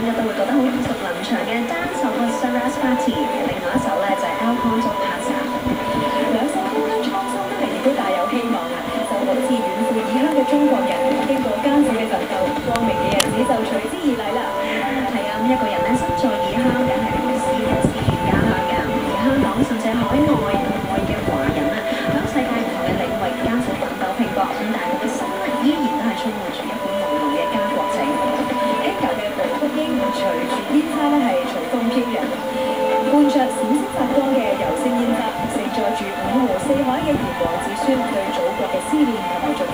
應該都會覺得好耳熟能詳嘅單首嘅 Sarasvati，另外一首咧就係 Alfonso Pazza。兩首歌咧創作得嚟亦都大有希望啊！就好似遠赴異鄉嘅中國人，經過艱苦嘅奮鬥，光明嘅日子就隨之而嚟啦。係啊，一個人咧身在異鄉，梗係唔思念思念家鄉㗎。而香港甚至係海外嘅華人啊，響世界唔同嘅領域艱苦奮鬥拼搏，咁但係佢嘅心咧依然都係充滿住一股濃濃嘅家國情。輕柔嘅步曲音隨住煙花咧係隨風飄揚，伴着閃閃發光嘅油星煙花，承載住五湖四海嘅炎黃子孫對祖國嘅思念同埋祝福。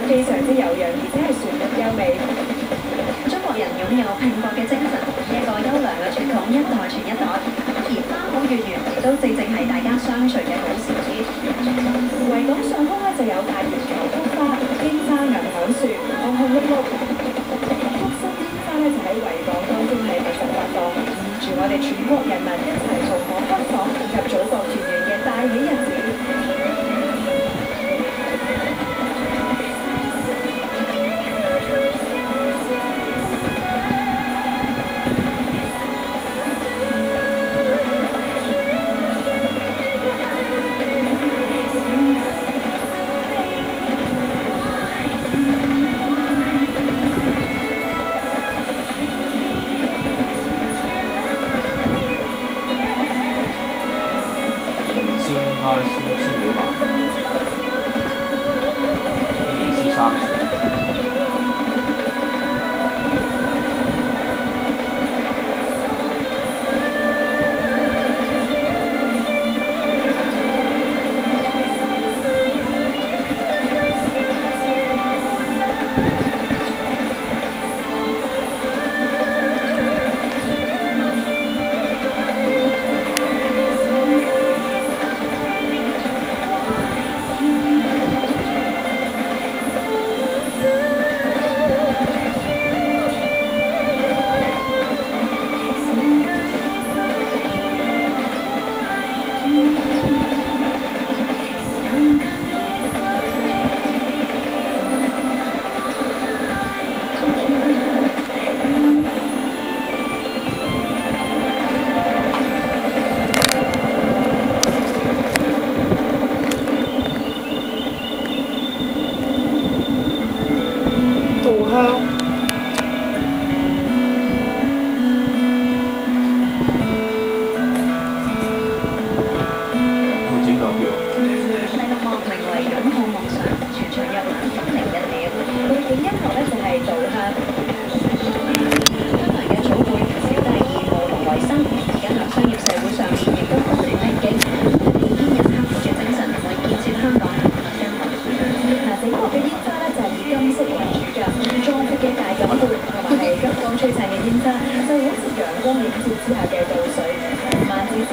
非常之悠揚，而且係旋律優美。中國人擁有拼搏嘅精神，一個優良嘅傳統，一代傳一代。而花好月圓，亦都正正係大家相隨嘅好時節。維港上空咧就有大圓球菊花、櫻花、銀響樹，紅紅綠綠。福祿櫻花咧就喺維港當中係繼續發放，意住我哋全國人民一齊同賀香港以及祖國團圓嘅大喜日子。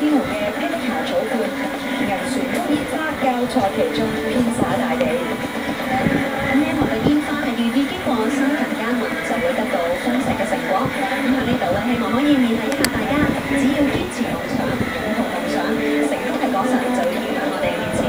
英雄嘅披下草冠，銀船高煙花交錯其中，飄灑大地。咁呢一幕嘅煙花係寓意經過辛勤耕耘就會得到豐碩嘅成果。咁喺呢度咧，希望可以勉勵一下大家，只要堅持夢想，擁抱夢想，成功嘅果實就會迎喺我哋面前。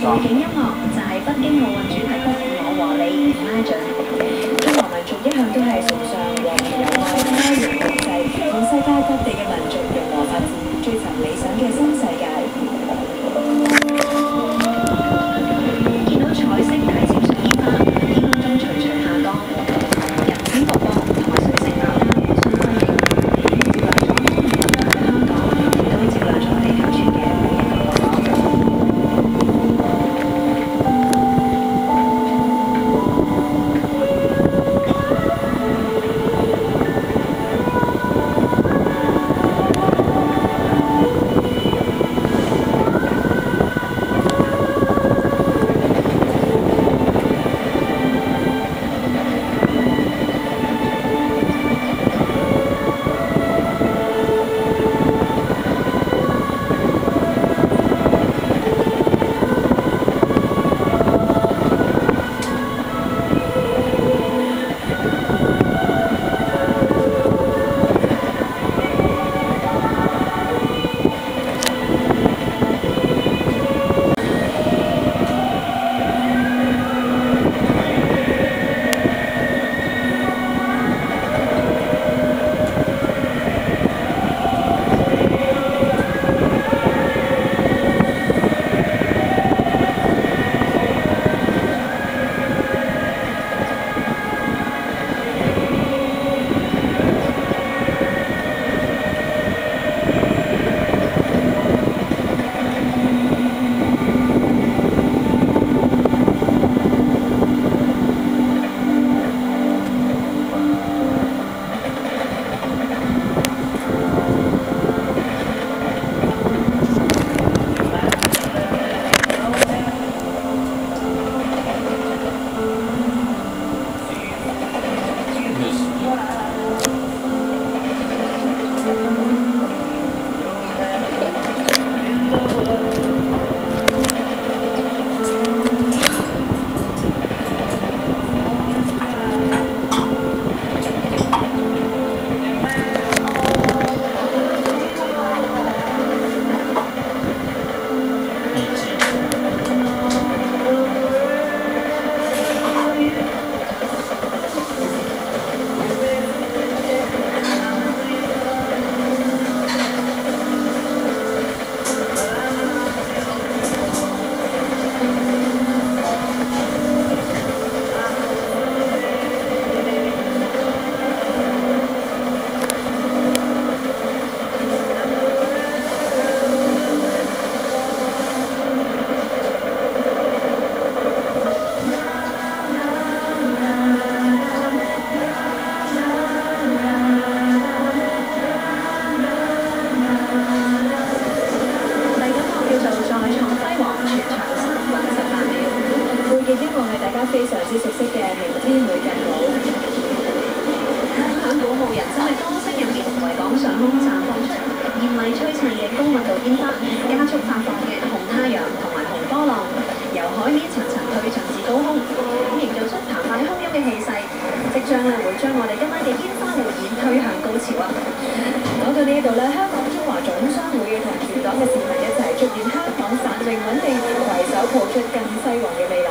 背景音樂就係北京奧運主題曲《我和你 Imagine》。中華民族一向都係崇尚和平友愛、包容國際，同世界各地嘅民族融和發展，追尋理想嘅新世界。見到彩色大潮水煙花喺天空中徐徐下降，人聲瀑布同埋水城爆燈互相輝映，照亮咗光明磊落嘅香港，亦都照亮咗地球村嘅每一個角落。加速發放嘅紅太陽同埋紅波浪，由海面層層推進至高空，咁營造出澎湃洶湧嘅氣勢，即將會將我哋今晚嘅煙花匯演推向高潮啊！講到呢度咧，香港中華總商會同全港嘅市民一齊祝願香港繁榮穩定，攜手抱出更輝煌嘅未來。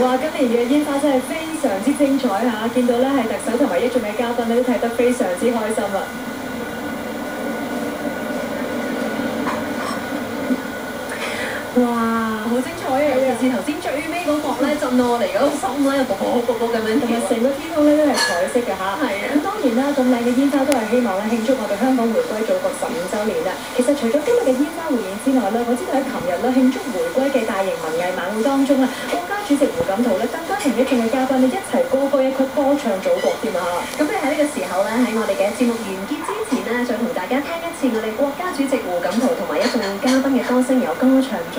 哇！今年嘅煙花真係非常之精彩嚇，見到咧係特首同埋一眾嘅嘉賓咧都睇得非常之開心啊！哇，好精彩啊！尤其是頭先最尾嗰幕咧，震到我哋嗰個心咧，啵啵啵咁樣，同埋成個天空咧都係彩色嘅嚇。係啊，咁當然啦，咁靚嘅煙花都係希望咧慶祝我哋香港回歸祖國15週年啦。其實除咗今日嘅煙花匯演之外咧，我知道喺琴日咧慶祝回歸嘅大型文藝晚會當中啊，國家主席胡錦濤咧更加同一眾嘅嘉賓咧一齊高歌一曲歌唱祖國添啊！咁你喺呢個時候咧，喺我哋嘅節目完結之前咧，想同大家聽一次我哋國家主席胡錦濤同埋一眾嘉賓嘅歌聲有歌唱組。